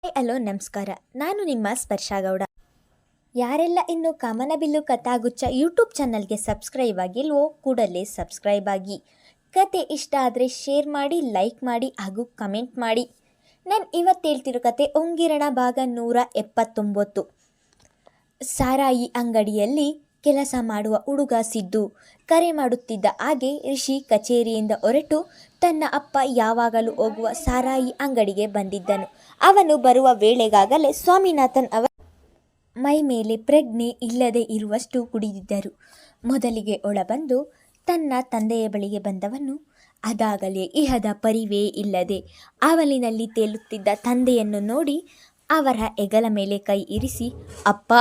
Hello ನಮಸ್ಕಾರ. ನಾನು ನಿಮ್ಮ ಸ್ಪರ್ಶಗೌಡ. ಯಾರೆಲ್ಲ ಇನ್ನು ಕಾಮನಬಿಲ್ಲು ಕಥಾಗುಚ್ಛ ಯೂಟ್ಯೂಬ್ ಚಾನಲ್ಗೆ ಸಬ್ಸ್ಕ್ರೈಬ್ ಆಗಿಲ್ವೋ ಕೂಡಲೇ ಸಬ್ಸ್ಕ್ರೈಬ್ ಆಗಿ. ಕತೆ ಇಷ್ಟ ಆದರೆ ಶೇರ್ ಮಾಡಿ, ಲೈಕ್ ಮಾಡಿ ಹಾಗೂ ಕಮೆಂಟ್ ಮಾಡಿ. ನಾನು ಇವತ್ತು ಹೇಳ್ತಿರೋ ಕತೆ ಒಂಗಿರಣ ಭಾಗ 179. ಸಾರಾಯಿ ಅಂಗಡಿಯಲ್ಲಿ ಕೆಲಸ ಮಾಡುವ ಹುಡುಗ ಸಿದ್ದು ಕರೆ ಮಾಡುತ್ತಿದ್ದ ಹಾಗೆ ರಿಷಿ ಕಚೇರಿಯಿಂದ ಹೊರಟು ತನ್ನ ಅಪ್ಪ ಯಾವಾಗಲೂ ಹೋಗುವ ಸಾರಾಯಿ ಅಂಗಡಿಗೆ ಬಂದಿದ್ದನು. ಅವನು ಬರುವ ವೇಳೆಗಾಗಲೇ ಸ್ವಾಮಿನಾಥನ್ ಅವರ ಮೈ ಮೇಲೆ ಪ್ರಜ್ಞೆ ಇಲ್ಲದೆ ಇರುವಷ್ಟು ಕುಡಿದಿದ್ದರು. ಮೊದಲಿಗೆ ಒಳಬಂದು ತನ್ನ ತಂದೆಯ ಬಳಿಗೆ ಬಂದವನು ಅದಾಗಲೇ ಇಹದ ಪರಿವೇ ಇಲ್ಲದೆ ಅವಲಿನಲ್ಲಿ ತೇಲುತ್ತಿದ್ದ ತಂದೆಯನ್ನು ನೋಡಿ ಅವರ ಹೆಗಲ ಮೇಲೆ ಕೈ ಇರಿಸಿ ಅಪ್ಪ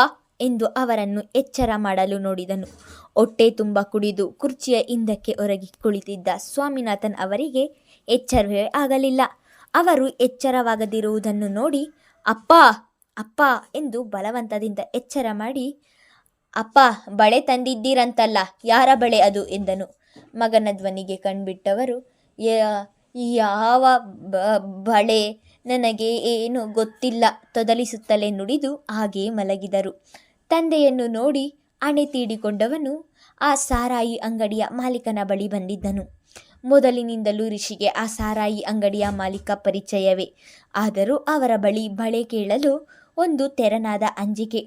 ಎಂದು ಅವರನ್ನು ಎಚ್ಚರ ಮಾಡಲು ನೋಡಿದನು. ಹೊಟ್ಟೆ ತುಂಬ ಕುಡಿದು ಕುರ್ಚಿಯ ಹಿಂದಕ್ಕೆ ಹೊರಗೆ ಕುಳಿತಿದ್ದ ಸ್ವಾಮಿನಾಥನ್ ಅವರಿಗೆ ಎಚ್ಚರವೇ ಆಗಲಿಲ್ಲ. ಅವರು ಎಚ್ಚರವಾಗದಿರುವುದನ್ನು ನೋಡಿ ಅಪ್ಪ ಅಪ್ಪ ಎಂದು ಬಲವಂತದಿಂದ ಎಚ್ಚರ ಮಾಡಿ, ಅಪ್ಪ ಬಳೆ ತಂದಿದ್ದೀರಂತಲ್ಲ, ಯಾರ ಬಳೆ ಅದು ಎಂದನು. ಮಗನ ಧ್ವನಿಗೆ ಕಣ್ಬಿಟ್ಟವರು ಯಾವ ಬಳೆ, ನನಗೆ ಏನು ಗೊತ್ತಿಲ್ಲ ತೊದಲಿಸುತ್ತಲೇ ನುಡಿದು ಹಾಗೇ ಮಲಗಿದರು. ತಂದೆಯನ್ನು ನೋಡಿ ಹಣೆ ತೀಡಿಕೊಂಡವನು ಆ ಸಾರಾಯಿ ಅಂಗಡಿಯ ಮಾಲೀಕನ ಬಳಿ ಬಂದಿದ್ದನು. ಮೊದಲಿನಿಂದಲೂ ರಿಷಿಗೆ ಆ ಸಾರಾಯಿ ಅಂಗಡಿಯ ಮಾಲೀಕ ಪರಿಚಯವೇ. ಆದರೂ ಅವರ ಬಳಿ ಬಳೆ ಕೇಳಲು ಒಂದು ತೆರನಾದ ಅಂಜಿಕೆ.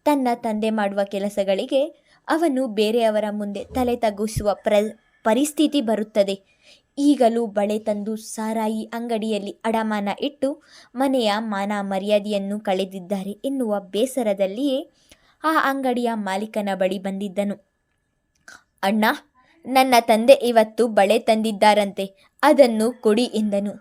ತನ್ನ ತಂದೆ ಮಾಡುವ ಕೆಲಸಗಳಿಗೆ ಅವನು ಬೇರೆಯವರ ಮುಂದೆ ತಲೆ ತಗ್ಗಿಸುವ ಪರಿಸ್ಥಿತಿ ಬರುತ್ತದೆ. ಈಗಲೂ ಬಳೆ ತಂದು ಸಾರಾಯಿ ಅಂಗಡಿಯಲ್ಲಿ ಅಡಮಾನ ಇಟ್ಟು ಮನೆಯ ಮಾನ ಮರ್ಯಾದೆಯನ್ನು ಕಳೆದಿದ್ದಾರೆ ಎನ್ನುವ ಬೇಸರದಲ್ಲಿಯೇ ಆ ಅಂಗಡಿಯ ಮಾಲೀಕನ ಬಳಿ ಬಂದಿದ್ದನು. ಅಣ್ಣ, ನನ್ನ ತಂದೆ ಇವತ್ತು ಬಳೆ ತಂದಿದ್ದಾರಂತೆ, ಅದನ್ನು ಕೊಡಿ ಎಂದನು.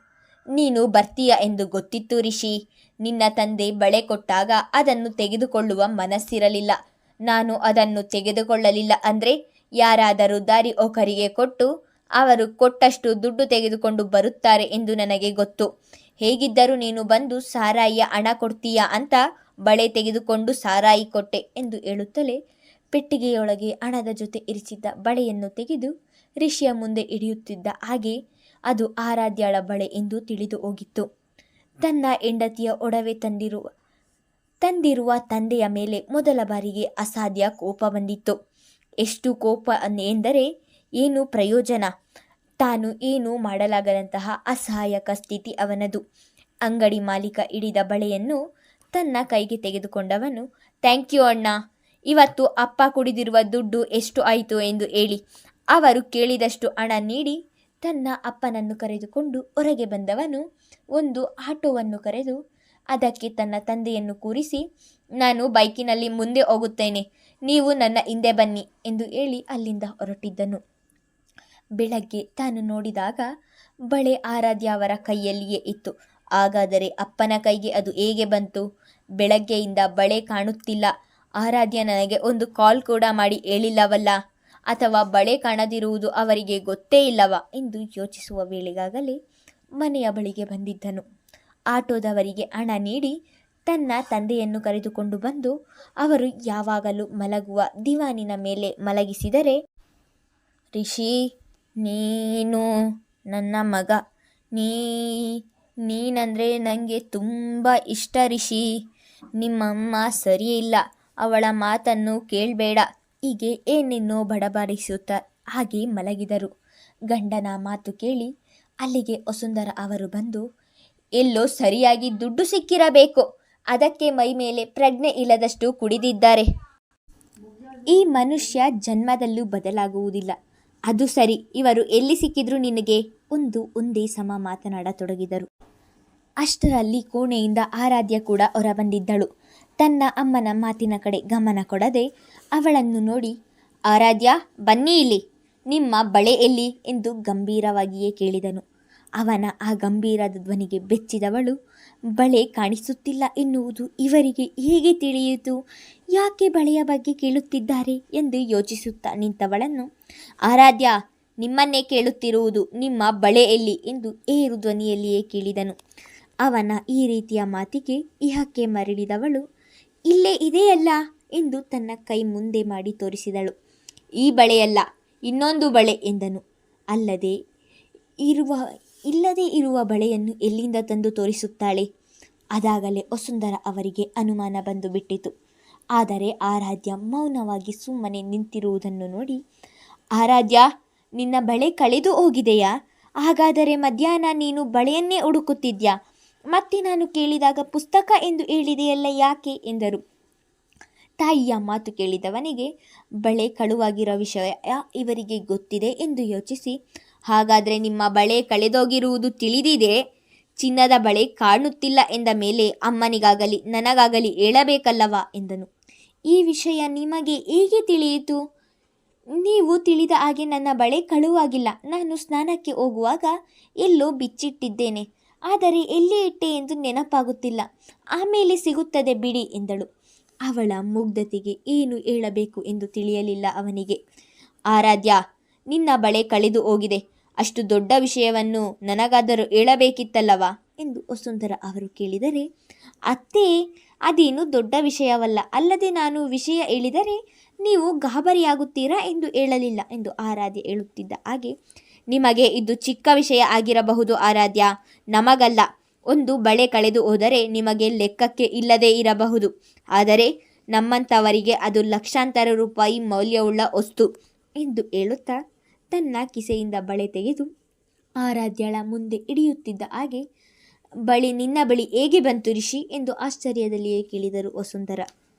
ನೀನು ಬರ್ತೀಯ ಎಂದು ಗೊತ್ತಿತ್ತು ರಿಷಿ. ನಿನ್ನ ತಂದೆ ಬಳೆ ಕೊಟ್ಟಾಗ ಅದನ್ನು ತೆಗೆದುಕೊಳ್ಳುವ ಮನಸ್ಸಿರಲಿಲ್ಲ. ನಾನು ಅದನ್ನು ತೆಗೆದುಕೊಳ್ಳಲಿಲ್ಲ ಅಂದರೆ ಯಾರಾದರೂ ದಾರಿ ಹೋಕರಿಗೆ ಕೊಟ್ಟು ಅವರು ಕೊಟ್ಟಷ್ಟು ದುಡ್ಡು ತೆಗೆದುಕೊಂಡು ಬರುತ್ತಾರೆ ಎಂದು ನನಗೆ ಗೊತ್ತು. ಹೇಗಿದ್ದರೂ ನೀನು ಬಂದು ಸಾರಾಯಿಯ ಹಣ ಕೊಡ್ತೀಯಾ ಅಂತ ಬಳೆ ತೆಗೆದುಕೊಂಡು ಸಾರಾಯಿ ಕೊಟ್ಟೆ ಎಂದು ಹೇಳುತ್ತಲೇ ಪೆಟ್ಟಿಗೆಯೊಳಗೆ ಹಣದ ಜೊತೆ ಇರಿಸಿದ್ದ ಬಳೆಯನ್ನು ತೆಗೆದು ರಿಷಿಯ ಮುಂದೆ ಹಿಡಿಯುತ್ತಿದ್ದ ಹಾಗೆ ಅದು ಆರಾಧ್ಯಳ ಬಳೆ ಎಂದು ತಿಳಿದು ಹೋಗಿತ್ತು. ತನ್ನ ಹೆಂಡತಿಯ ಒಡವೆ ತಂದಿರುವ ತಂದೆಯ ಮೇಲೆ ಮೊದಲ ಬಾರಿಗೆ ಅಸಾಧ್ಯ ಕೋಪ ಬಂದಿತ್ತು. ಎಷ್ಟು ಕೋಪ ಎಂದರೆ ಏನು ಪ್ರಯೋಜನ? ತಾನು ಏನೂ ಮಾಡಲಾಗದಂತಹ ಅಸಹಾಯಕ ಸ್ಥಿತಿ ಅವನದು. ಅಂಗಡಿ ಮಾಲೀಕ ಹಿಡಿದ ಬಳೆಯನ್ನು ತನ್ನ ಕೈಗೆ ತೆಗೆದುಕೊಂಡವನು, ಥ್ಯಾಂಕ್ ಯು ಅಣ್ಣ, ಇವತ್ತು ಅಪ್ಪ ಕುಡಿದಿರುವ ದುಡ್ಡು ಎಷ್ಟು ಆಯಿತು ಎಂದು ಹೇಳಿ. ಅವರು ಕೇಳಿದಷ್ಟು ಹಣ ನೀಡಿ ತನ್ನ ಅಪ್ಪನನ್ನು ಕರೆದುಕೊಂಡು ಹೊರಗೆ ಬಂದವನು ಒಂದು ಆಟೋವನ್ನು ಕರೆದು ಅದಕ್ಕೆ ತನ್ನ ತಂದೆಯನ್ನು ಕೂರಿಸಿ, ನಾನು ಬೈಕಿನಲ್ಲಿ ಮುಂದೆ ಹೋಗುತ್ತೇನೆ, ನೀವು ನನ್ನ ಹಿಂದೆ ಬನ್ನಿ ಎಂದು ಹೇಳಿ ಅಲ್ಲಿಂದ ಹೊರಟಿದ್ದನು. ಬೆಳಗ್ಗೆ ತಾನು ನೋಡಿದಾಗ ಬಳೆ ಆರಾಧ್ಯ ಅವರ ಕೈಯಲ್ಲಿಯೇ ಇತ್ತು. ಹಾಗಾದರೆ ಅಪ್ಪನ ಕೈಗೆ ಅದು ಹೇಗೆ ಬಂತು? ಬೆಳಗ್ಗೆಯಿಂದ ಬಳೆ ಕಾಣುತ್ತಿಲ್ಲ. ಆರಾಧ್ಯ ನನಗೆ ಒಂದು ಕಾಲ್ ಕೂಡ ಮಾಡಿ ಹೇಳಿಲ್ಲವಲ್ಲ, ಅಥವಾ ಬಳೆ ಕಾಣದಿರುವುದು ಅವರಿಗೆ ಗೊತ್ತೇ ಇಲ್ಲವಾ ಎಂದು ಯೋಚಿಸುವ ವೇಳೆಗಾಗಲೇ ಮನೆಯ ಬಳಿಗೆ ಬಂದಿದ್ದನು. ಆಟೋದವರಿಗೆ ಹಣ ನೀಡಿ ತನ್ನ ತಂದೆಯನ್ನು ಕರೆದುಕೊಂಡು ಬಂದು ಅವರು ಯಾವಾಗಲೂ ಮಲಗುವ ದಿವಾನಿನ ಮೇಲೆ ಮಲಗಿಸಿದರೆ, ರಿಷಿ, ನೀನು ನನ್ನ ಮಗ, ನೀನಂದರೆ ನನಗೆ ತುಂಬ ಇಷ್ಟ ರಿಷಿ. ನಿಮ್ಮಮ್ಮ ಸರಿಯಿಲ್ಲ, ಅವಳ ಮಾತನ್ನು ಕೇಳಬೇಡ, ಹೀಗೆ ಏನೇನೋ ಬಡಬಡಿಸುತ್ತಾ ಹಾಗೆ ಮಲಗಿದರು. ಗಂಡನ ಮಾತು ಕೇಳಿ ಅಲ್ಲಿಗೆ ವಸುಂಧರ ಅವರು ಬಂದು, ಎಲ್ಲೋ ಸರಿಯಾಗಿ ದುಡ್ಡು ಸಿಕ್ಕಿರಬೇಕು, ಅದಕ್ಕೆ ಮೈ ಮೇಲೆ ಪ್ರಜ್ಞೆ ಇಲ್ಲದಷ್ಟು ಕುಡಿದಿದ್ದಾರೆ. ಈ ಮನುಷ್ಯ ಜನ್ಮದಲ್ಲೂ ಬದಲಾಗುವುದಿಲ್ಲ. ಅದು ಸರಿ, ಇವರು ಎಲ್ಲಿ ಸಿಕ್ಕಿದ್ರು ನಿನಗೆ? ಒಂದೇ ಸಮ ಮಾತನಾಡತೊಡಗಿದರು. ಅಷ್ಟರಲ್ಲಿ ಕೋಣೆಯಿಂದ ಆರಾಧ್ಯ ಕೂಡ ಹೊರಬಂದಿದ್ದಳು. ತನ್ನ ಅಮ್ಮನ ಮಾತಿನ ಕಡೆ ಗಮನ ಕೊಡದೆ ಅವಳನ್ನು ನೋಡಿ, ಆರಾಧ್ಯ, ಬನ್ನಿ ಇಲ್ಲಿ, ನಿಮ್ಮ ಬಳೆ ಎಲ್ಲಿ ಎಂದು ಗಂಭೀರವಾಗಿಯೇ ಕೇಳಿದನು. ಅವನ ಆ ಗಂಭೀರದ ಧ್ವನಿಗೆ ಬೆಚ್ಚಿದವಳು, ಬಳೆ ಕಾಣಿಸುತ್ತಿಲ್ಲ ಎನ್ನುವುದು ಇವರಿಗೆ ಹೇಗೆ ತಿಳಿಯಿತು? ಯಾಕೆ ಬಳೆಯ ಬಗ್ಗೆ ಕೇಳುತ್ತಿದ್ದಾರೆ ಎಂದು ಯೋಚಿಸುತ್ತಾ ನಿಂತವಳನ್ನು, ಆರಾಧ್ಯ, ನಿಮ್ಮನ್ನೇ ಕೇಳುತ್ತಿರುವುದು, ನಿಮ್ಮ ಬಳೆ ಎಲ್ಲಿ ಎಂದು ಏರು ಧ್ವನಿಯಲ್ಲಿಯೇ ಕೇಳಿದನು. ಅವನ ಈ ರೀತಿಯ ಮಾತಿಗೆ ಇಹಕ್ಕೆ ಮರಳಿದವಳು, ಇಲ್ಲೇ ಇದೆಯಲ್ಲ ಎಂದು ತನ್ನ ಕೈ ಮುಂದೆ ಮಾಡಿ ತೋರಿಸಿದಳು. ಈ ಬಳೆಯಲ್ಲ, ಇನ್ನೊಂದು ಬಳೆ ಎಂದನು. ಇಲ್ಲದೇ ಇರುವ ಬಳೆಯನ್ನು ಎಲ್ಲಿಂದ ತಂದು ತೋರಿಸುತ್ತಾಳೆ? ಅದಾಗಲೇ ವಸುಂಧರ ಅವರಿಗೆ ಅನುಮಾನ ಬಂದು ಬಿಟ್ಟಿತು. ಆದರೆ ಆರಾಧ್ಯ ಮೌನವಾಗಿ ಸುಮ್ಮನೆ ನಿಂತಿರುವುದನ್ನು ನೋಡಿ, ಆರಾಧ್ಯ, ನಿನ್ನ ಬಳೆ ಕಳೆದು ಹೋಗಿದೆಯಾ? ಹಾಗಾದರೆ ಮಧ್ಯಾಹ್ನ ನೀನು ಬಳೆಯನ್ನೇ ಹುಡುಕುತ್ತಿದ್ಯಾ? ಮತ್ತೆ ನಾನು ಕೇಳಿದಾಗ ಪುಸ್ತಕ ಎಂದು ಹೇಳಿದೆಯಲ್ಲ, ಯಾಕೆ ಎಂದರು. ತಾಯಿಯ ಮಾತು ಕೇಳಿದವನಿಗೆ ಬಳೆ ಕಳುವಾಗಿರೋ ವಿಷಯ ಇವರಿಗೆ ಗೊತ್ತಿದೆ ಎಂದು ಯೋಚಿಸಿ, ಹಾಗಾದರೆ ನಿಮ್ಮ ಬಳೆ ಕಳೆದೋಗಿರುವುದು ತಿಳಿದಿದೆ, ಚಿನ್ನದ ಬಳೆ ಕಾಣುತ್ತಿಲ್ಲ ಎಂದ ಮೇಲೆ ಅಮ್ಮನಿಗಾಗಲಿ ನನಗಾಗಲಿ ಹೇಳಬೇಕಲ್ಲವಾ ಎಂದನು. ಈ ವಿಷಯ ನಿಮಗೆ ಹೇಗೆ ತಿಳಿಯಿತು? ನೀವು ತಿಳಿದ ಹಾಗೆ ನನ್ನ ಬಳೆ ಕಳುವಾಗಿಲ್ಲ. ನಾನು ಸ್ನಾನಕ್ಕೆ ಹೋಗುವಾಗ ಎಲ್ಲೋ ಬಿಚ್ಚಿಟ್ಟಿದ್ದೇನೆ, ಆದರೆ ಎಲ್ಲಿ ಇಟ್ಟೆ ಎಂದು ನೆನಪಾಗುತ್ತಿಲ್ಲ. ಆಮೇಲೆ ಸಿಗುತ್ತದೆ ಬಿಡಿ ಎಂದಳು. ಅವಳ ಮುಗ್ಧತೆಗೆ ಏನು ಹೇಳಬೇಕು ಎಂದು ತಿಳಿಯಲಿಲ್ಲ ಅವನಿಗೆ. ಆರಾಧ್ಯ, ನಿನ್ನ ಬಳೆ ಕಳೆದು ಹೋಗಿದೆ. ಅಷ್ಟು ದೊಡ್ಡ ವಿಷಯವನ್ನು ನನಗಾದರೂ ಹೇಳಬೇಕಿತ್ತಲ್ಲವಾ ಎಂದು ವಸುಂಧರ ಅವರು ಕೇಳಿದರೆ, ಅತ್ತೆ, ಅದೇನು ದೊಡ್ಡ ವಿಷಯವಲ್ಲ. ಅಲ್ಲದೆ ನಾನು ವಿಷಯ ಹೇಳಿದರೆ ನೀವು ಗಾಬರಿಯಾಗುತ್ತೀರಾ ಎಂದು ಹೇಳಲಿಲ್ಲ ಎಂದು ಆರಾಧ್ಯ ಹೇಳುತ್ತಿದ್ದ ಹಾಗೆ, ನಿಮಗೆ ಇದು ಚಿಕ್ಕ ವಿಷಯ ಆಗಿರಬಹುದು ಆರಾಧ್ಯ, ನಮಗಲ್ಲ. ಒಂದು ಬಳೆ ಕಳೆದು ಹೋದರೆ ನಿಮಗೆ ಲೆಕ್ಕಕ್ಕೆ ಇಲ್ಲದೇ ಇರಬಹುದು, ಆದರೆ ನಮ್ಮಂಥವರಿಗೆ ಅದು ಲಕ್ಷಾಂತರ ರೂಪಾಯಿ ಮೌಲ್ಯವುಳ್ಳ ವಸ್ತು ಎಂದು ಹೇಳುತ್ತಾ ತನ್ನ ಕಿಸೆಯಿಂದ ಬಳೆ ತೆಗೆದು ಆರಾಧ್ಯಳ ಮುಂದೆ ಹಿಡಿಯುತ್ತಿದ್ದ ಹಾಗೆ, ನಿನ್ನ ಬಳಿ ಹೇಗೆ ಬಂತು ರಿಷಿ ಎಂದು ಆಶ್ಚರ್ಯದಲ್ಲಿಯೇ ಕೇಳಿದರು ವಸುಂಧರ.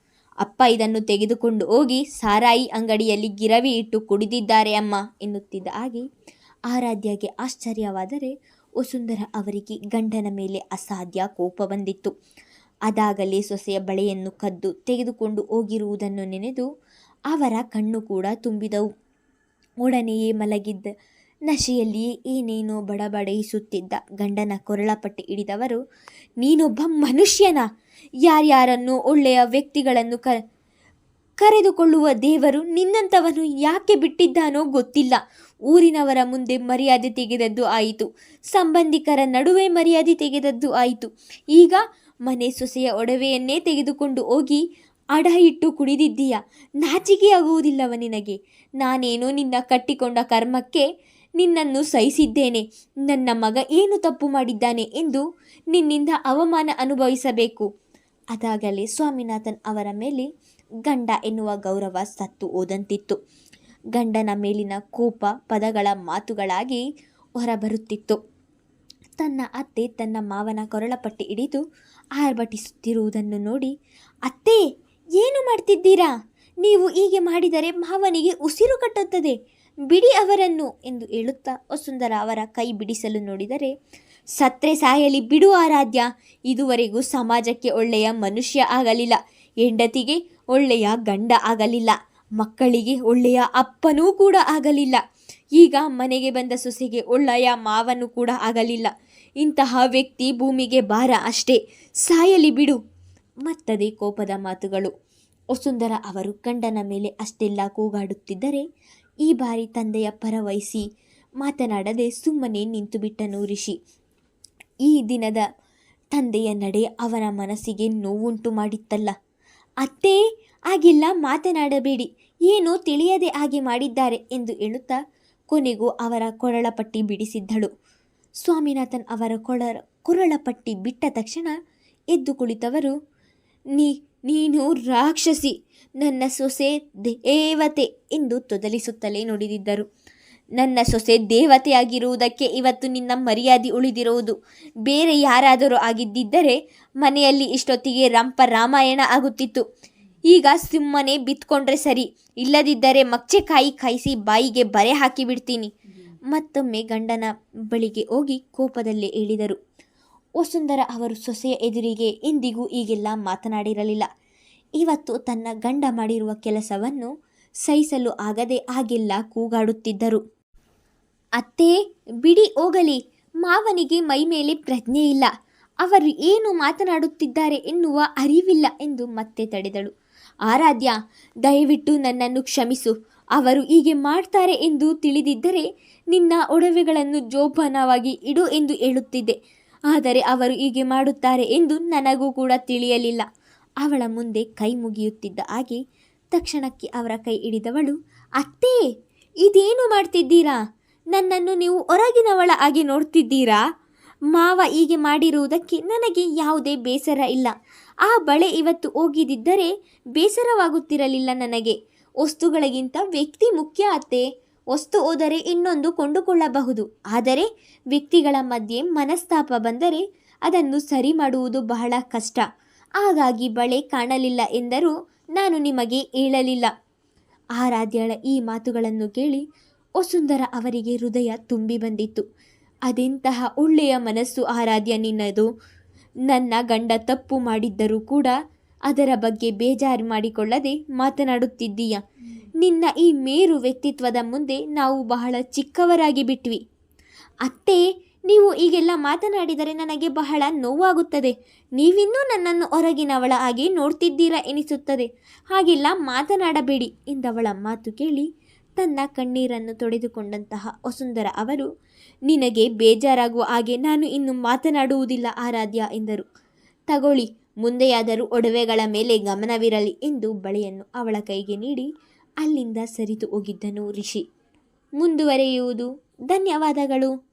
ಅಪ್ಪ ಇದನ್ನು ತೆಗೆದುಕೊಂಡು ಹೋಗಿ ಸಾರಾಯಿ ಅಂಗಡಿಯಲ್ಲಿ ಗಿರವಿ ಇಟ್ಟು ಕುಡಿದಿದ್ದಾರೆ ಅಮ್ಮ ಎನ್ನುತ್ತಿದ್ದ ಹಾಗೆ ಆರಾಧ್ಯಗೆ ಆಶ್ಚರ್ಯವಾದರೆ ವಸುಂಧರ ಅವರಿಗೆ ಗಂಡನ ಮೇಲೆ ಅಸಾಧ್ಯ ಕೋಪ ಬಂದಿತ್ತು. ಅದಾಗಲೇ ಸೊಸೆಯ ಬಳೆಯನ್ನು ಕದ್ದು ತೆಗೆದುಕೊಂಡು ಹೋಗಿರುವುದನ್ನು ನೆನೆದು ಅವರ ಕಣ್ಣು ಕೂಡ ತುಂಬಿದವು. ಒಡನೆಯೇ ಮಲಗಿದ್ದ ನಶೆಯಲ್ಲಿಯೇ ಏನೇನೋ ಬಡಬಡಿಸುತ್ತಿದ್ದ ಗಂಡನ ಕೊರಳಪಟ್ಟಿ ಹಿಡಿದವರು, ನೀನೊಬ್ಬ ಮನುಷ್ಯನ? ಯಾರ್ಯಾರನ್ನು ಒಳ್ಳೆಯ ವ್ಯಕ್ತಿಗಳನ್ನು ಕರೆದುಕೊಳ್ಳುವ ದೇವರು ನಿನ್ನಂಥವನು ಯಾಕೆ ಬಿಟ್ಟಿದ್ದಾನೋ ಗೊತ್ತಿಲ್ಲ. ಊರಿನವರ ಮುಂದೆ ಮರ್ಯಾದೆ ತೆಗೆದದ್ದು ಆಯಿತು, ಸಂಬಂಧಿಕರ ನಡುವೆ ಮರ್ಯಾದೆ ತೆಗೆದದ್ದು ಆಯಿತು. ಈಗ ಮನೆ ಸೊಸೆಯ ಒಡವೆಯನ್ನೇ ತೆಗೆದುಕೊಂಡು ಹೋಗಿ ಅಡ ಇಟ್ಟು ಕುಡಿದಿದ್ದೀಯ. ನಾಚಿಕೆಯಾಗುವುದಿಲ್ಲವ ನಿನಗೆ? ನಾನೇನೋ ನಿನ್ನ ಕಟ್ಟಿಕೊಂಡ ಕರ್ಮಕ್ಕೆ ನಿನ್ನನ್ನು ಸಹಿಸಿದ್ದೇನೆ. ನನ್ನ ಮಗ ಏನು ತಪ್ಪು ಮಾಡಿದ್ದಾನೆ ಎಂದು ನಿನ್ನಿಂದ ಅವಮಾನ ಅನುಭವಿಸಬೇಕು. ಅದಾಗಲೇ ಸ್ವಾಮಿನಾಥನ್ ಅವರ ಮೇಲೆ ಗಂಡ ಎನ್ನುವ ಗೌರವ ಸತ್ತು ಹೋದಂತಿತ್ತು. ಗಂಡನ ಮೇಲಿನ ಕೋಪ ಪದಗಳ ಮಾತುಗಳಾಗಿ ಹೊರಬರುತ್ತಿತ್ತು. ತನ್ನ ಅತ್ತೆ ತನ್ನ ಮಾವನ ಕೊರಳಪಟ್ಟಿ ಹಿಡಿದು ಆರ್ಭಟಿಸುತ್ತಿರುವುದನ್ನು ನೋಡಿ, ಅತ್ತೆ, ಏನು ಮಾಡ್ತಿದ್ದೀರಾ? ನೀವು ಹೀಗೆ ಮಾಡಿದರೆ ಮಾವನಿಗೆ ಉಸಿರು ಕಟ್ಟುತ್ತದೆ, ಬಿಡಿ ಅವರನ್ನು ಎಂದು ಹೇಳುತ್ತಾ ವಸುಂಧರ ಅವರ ಕೈ ಬಿಡಿಸಲು ನೋಡಿದರೆ, ಸತ್ರೆ ಸಾಯಲಿ ಬಿಡು ಆರಾಧ್ಯ, ಇದುವರೆಗೂ ಸಮಾಜಕ್ಕೆ ಒಳ್ಳೆಯ ಮನುಷ್ಯ ಆಗಲಿಲ್ಲ, ಹೆಂಡತಿಗೆ ಒಳ್ಳೆಯ ಗಂಡ ಆಗಲಿಲ್ಲ, ಮಕ್ಕಳಿಗೆ ಒಳ್ಳೆಯ ಅಪ್ಪನೂ ಕೂಡ ಆಗಲಿಲ್ಲ, ಈಗ ಮನೆಗೆ ಬಂದ ಸೊಸೆಗೆ ಒಳ್ಳೆಯ ಮಾವನೂ ಕೂಡ ಆಗಲಿಲ್ಲ. ಇಂತಹ ವ್ಯಕ್ತಿ ಭೂಮಿಗೆ ಭಾರ ಅಷ್ಟೇ, ಸಾಯಲಿ ಬಿಡು. ಮತ್ತದೇ ಕೋಪದ ಮಾತುಗಳು. ವಸುಂಧರ ಅವರು ಗಂಡನ ಮೇಲೆ ಅಷ್ಟೆಲ್ಲ ಕೂಗಾಡುತ್ತಿದ್ದರೆ ಈ ಬಾರಿ ತಂದೆಯ ಪರವಹಿಸಿ ಮಾತನಾಡದೆ ಸುಮ್ಮನೆ ನಿಂತು ಬಿಟ್ಟನು ರಿಷಿ. ಈ ದಿನದ ತಂದೆಯ ನಡೆ ಅವನ ಮನಸ್ಸಿಗೆ ನೋವುಂಟು ಮಾಡಿತ್ತಲ್ಲ. ಅತ್ತೇ, ಹಾಗೆಲ್ಲ ಮಾತನಾಡಬೇಡಿ, ಏನೋ ತಿಳಿಯದೆ ಹಾಗೆ ಮಾಡಿದ್ದಾರೆ ಎಂದು ಹೇಳುತ್ತಾ ಕೊನೆಗೂ ಅವರ ಕೊರಳಪಟ್ಟಿ ಬಿಡಿಸಿದ್ದಳು. ಸ್ವಾಮಿನಾಥನ್ ಅವರ ಕೊರಳಪಟ್ಟಿ ಬಿಟ್ಟ ತಕ್ಷಣ ಎದ್ದು ಕುಳಿತವರು, ನೀನು ರಾಕ್ಷಸಿ, ನನ್ನ ಸೊಸೆ ದೇವತೆ ಎಂದು ತೊದಲಿಸುತ್ತಲೇ ನುಡಿದಿದ್ದರು. ನನ್ನ ಸೊಸೆ ದೇವತೆಯಾಗಿರುವುದಕ್ಕೆ ಇವತ್ತು ನಿನ್ನ ಮರ್ಯಾದೆ ಉಳಿದಿರುವುದು. ಬೇರೆ ಯಾರಾದರೂ ಆಗಿದ್ದಿದ್ದರೆ ಮನೆಯಲ್ಲಿ ಇಷ್ಟೊತ್ತಿಗೆ ರಂಪ ರಾಮಾಯಣ ಆಗುತ್ತಿತ್ತು. ಈಗ ಸುಮ್ಮನೆ ಬಿತ್ಕೊಂಡ್ರೆ ಸರಿ, ಇಲ್ಲದಿದ್ದರೆ ಮಚ್ಚೆಕಾಯಿ ಕಾಯಿಸಿ ಬಾಯಿಗೆ ಬರೆ ಹಾಕಿಬಿಡ್ತೀನಿ. ಮತ್ತೊಮ್ಮೆ ಗಂಡನ ಬಳಿಗೆ ಹೋಗಿ ಕೋಪದಲ್ಲೇ ಹೇಳಿದರು. ವಸುಂಧರ ಅವರು ಸೊಸೆಯ ಎದುರಿಗೆ ಎಂದಿಗೂ ಹೀಗೆಲ್ಲ ಮಾತನಾಡಿರಲಿಲ್ಲ. ಇವತ್ತು ತನ್ನ ಗಂಡ ಮಾಡಿರುವ ಕೆಲಸವನ್ನು ಸಹಿಸಲು ಆಗದೆ ಹಾಗೆಲ್ಲ ಕೂಗಾಡುತ್ತಿದ್ದರು. ಅತ್ತೇ, ಬಿಡಿ ಹೋಗಲಿ, ಮಾವನಿಗೆ ಮೈ ಮೇಲೆ ಪ್ರಜ್ಞೆ ಇಲ್ಲ, ಅವರು ಏನು ಮಾತನಾಡುತ್ತಿದ್ದಾರೆ ಎನ್ನುವ ಅರಿವಿಲ್ಲ ಎಂದು ಮತ್ತೆ ತಡೆದಳು. ಆರಾಧ್ಯ, ದಯವಿಟ್ಟು ನನ್ನನ್ನು ಕ್ಷಮಿಸು. ಅವರು ಹೀಗೆ ಮಾಡ್ತಾರೆ ಎಂದು ತಿಳಿದಿದ್ದರೆ ನಿನ್ನ ಒಡವೆಗಳನ್ನು ಜೋಪಾನವಾಗಿ ಇಡು ಎಂದು ಹೇಳುತ್ತಿದ್ದೆ, ಆದರೆ ಅವರು ಹೀಗೆ ಮಾಡುತ್ತಾರೆ ಎಂದು ನನಗೂ ಕೂಡ ತಿಳಿಯಲಿಲ್ಲ. ಅವಳ ಮುಂದೆ ಕೈ ಮುಗಿಯುತ್ತಿದ್ದ ಹಾಗೆ ತಕ್ಷಣಕ್ಕೆ ಅವರ ಕೈ ಹಿಡಿದವಳು, ಅತ್ತೇ, ಇದೇನು ಮಾಡ್ತಿದ್ದೀರಾ? ನನ್ನನ್ನು ನೀವು ಹೊರಗಿನವಳ ಹಾಗೆ ನೋಡ್ತಿದ್ದೀರಾ? ಮಾವ ಹೀಗೆ ಮಾಡಿರುವುದಕ್ಕೆ ನನಗೆ ಯಾವುದೇ ಬೇಸರ ಇಲ್ಲ. ಆ ಬಳೆ ಇವತ್ತು ಹೋಗಿದ್ದರೆ ಬೇಸರವಾಗುತ್ತಿರಲಿಲ್ಲ ನನಗೆ. ವಸ್ತುಗಳಿಗಿಂತ ವ್ಯಕ್ತಿ ಮುಖ್ಯ ಅತ್ತೆ. ವಸ್ತು ಹೋದರೆ ಇನ್ನೊಂದು ಕೊಂಡುಕೊಳ್ಳಬಹುದು, ಆದರೆ ವ್ಯಕ್ತಿಗಳ ಮಧ್ಯೆ ಮನಸ್ತಾಪ ಬಂದರೆ ಅದನ್ನು ಸರಿ ಮಾಡುವುದು ಬಹಳ ಕಷ್ಟ. ಹಾಗಾಗಿ ಬಳೆ ಕಾಣಲಿಲ್ಲ ಎಂದರೂ ನಾನು ನಿಮಗೆ ಹೇಳಲಿಲ್ಲ. ಆರಾಧ್ಯಳ ಈ ಮಾತುಗಳನ್ನು ಕೇಳಿ ವಸುಂಧರ ಅವರಿಗೆ ಹೃದಯ ತುಂಬಿ ಬಂದಿತ್ತು. ಅದೆಂತಹ ಒಳ್ಳೆಯ ಮನಸ್ಸು ಆರಾಧ್ಯ ನಿನ್ನದು. ನನ್ನ ಗಂಡ ತಪ್ಪು ಮಾಡಿದ್ದರೂ ಕೂಡ ಅದರ ಬಗ್ಗೆ ಬೇಜಾರು ಮಾಡಿಕೊಳ್ಳದೆ ಮಾತನಾಡುತ್ತಿದ್ದೀಯ. ನಿನ್ನ ಈ ಮೇರು ವ್ಯಕ್ತಿತ್ವದ ಮುಂದೆ ನಾವು ಬಹಳ ಚಿಕ್ಕವರಾಗಿ ಬಿಟ್ವಿ. ಅತ್ತೆ, ನೀವು ಈಗೆಲ್ಲ ಮಾತನಾಡಿದರೆ ನನಗೆ ಬಹಳ ನೋವಾಗುತ್ತದೆ. ನೀವಿನ್ನೂ ನನ್ನನ್ನು ಹೊರಗಿನವಳ ಹಾಗೆ ನೋಡ್ತಿದ್ದೀರಾ ಎನಿಸುತ್ತದೆ. ಹಾಗೆಲ್ಲ ಮಾತನಾಡಬೇಡಿ ಎಂದವಳ ಮಾತು ಕೇಳಿ ತನ್ನ ಕಣ್ಣೀರನ್ನು ತೊಡೆದುಕೊಂಡಂತಹ ವಸುಂಧರ ಅವರು, ನಿನಗೆ ಬೇಜಾರಾಗುವ ಹಾಗೆ ನಾನು ಇನ್ನು ಮಾತನಾಡುವುದಿಲ್ಲ ಆರಾಧ್ಯ ಎಂದರು. ತಗೊಳ್ಳಿ, ಮುಂದೆಯಾದರೂ ಒಡವೆಗಳ ಮೇಲೆ ಗಮನವಿರಲಿ ಎಂದು ಬಳೆಯನ್ನು ಅವಳ ಕೈಗೆ ನೀಡಿ ಅಲ್ಲಿಂದ ಸರಿದು ಹೋಗಿದ್ದನು ರಿಷಿ. ಮುಂದುವರೆಯುವುದು. ಧನ್ಯವಾದಗಳು.